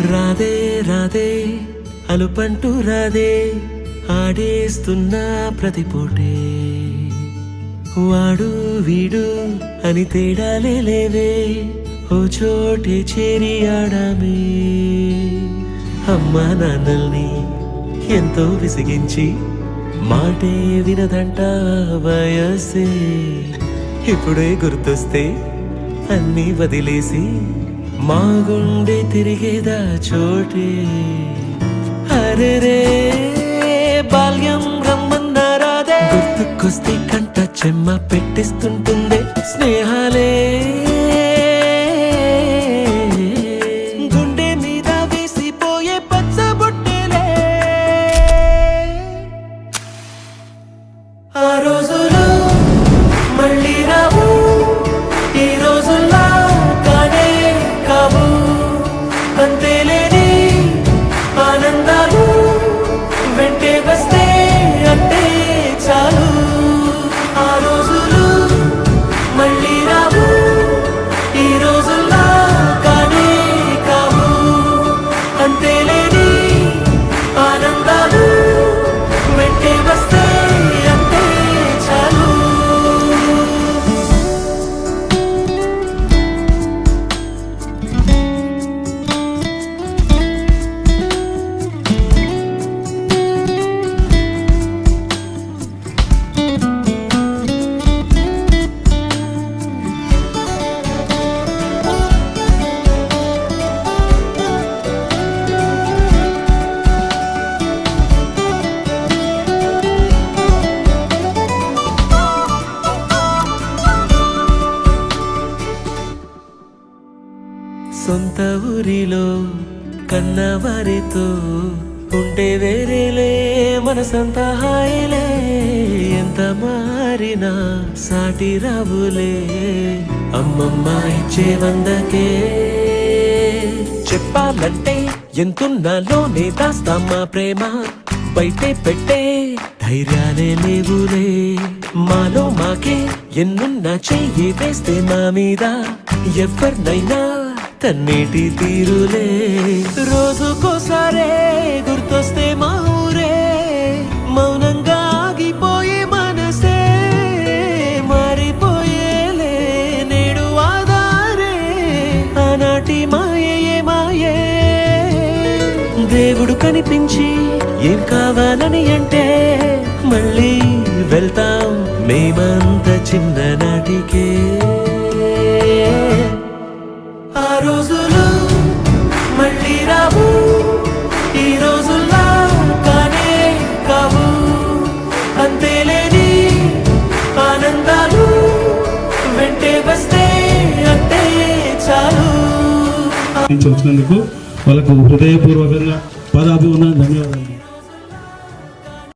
రాదే రాదే అలుపంటూ రాదే ఆడేస్తున్నా ప్రతి పూటే వాడు వీడు అని తేడాలే లేవే ఓ చోటే చేరి ఆడామే అమ్మా నాన్నల్ని ఎంతో విసిగించి మాటే వినదంట వయసే ఇప్పుడే గుర్తొస్తే అన్నీ వదిలేసి మా గుండె తిరిగేదా చోటే అరెరే బాల్యం రమ్మన్నారాదే గుర్తుకొస్తే కంట చెమ్మ పెట్టిస్తుంటుందే స్నేహాలే గుండె మీద వేసిపోయే పచ్చబొట్టెలే ఆ రోజులు మళ్ళీ రావు ఈ రోజుల్లా కానే కావు అంతేలేని ఆనందాలు వెంటే వస్తే అంటే చాలు ఆ రోజులు మళ్ళీ రావు ఈ రోజుల్లా కానే కావు అంతేలేని ఆనందాలు వెంటే వస్తే అంటే చాలు సొంత ఊరిలో కన్నవారితో ఉంటే వేరేలే మనసంత హాయిలే ఎంత మారినా సాటి రావులే అమ్మమ్మ ఇచ్చే వందకే చెప్పాలంటే ఎంతున్నాలోనే దాస్తామా ప్రేమ బయటే పెట్టే ధైర్యాలే లేవులే మాలో మాకే ఎన్నున్నా చెయ్యి వేస్తే మా మీద ఎవరినైనా తన్నేటి తీరులే రోజుకోసారే గుర్తొస్తే మా ఊరే మౌనంగా ఆగిపోయే మనసే మారిపోయేలే నేడు ఆధారే ఆనాటి మాయే మాయే దేవుడు కనిపించి ఏం కావాలని అంటే మళ్ళీ వెళ్తాం మేమంత చిన్ననాటికే ఆ రోజులు మళ్ళీ రావు ఈ రోజుల్లా కానే కావు అంతేలేని ఆనందాలు వెంటే వస్తే అంటే చాలు వచ్చినందుకు వాళ్ళకు హృదయపూర్వకంగా పదాభివందనాలు ధన్యవాదాలు.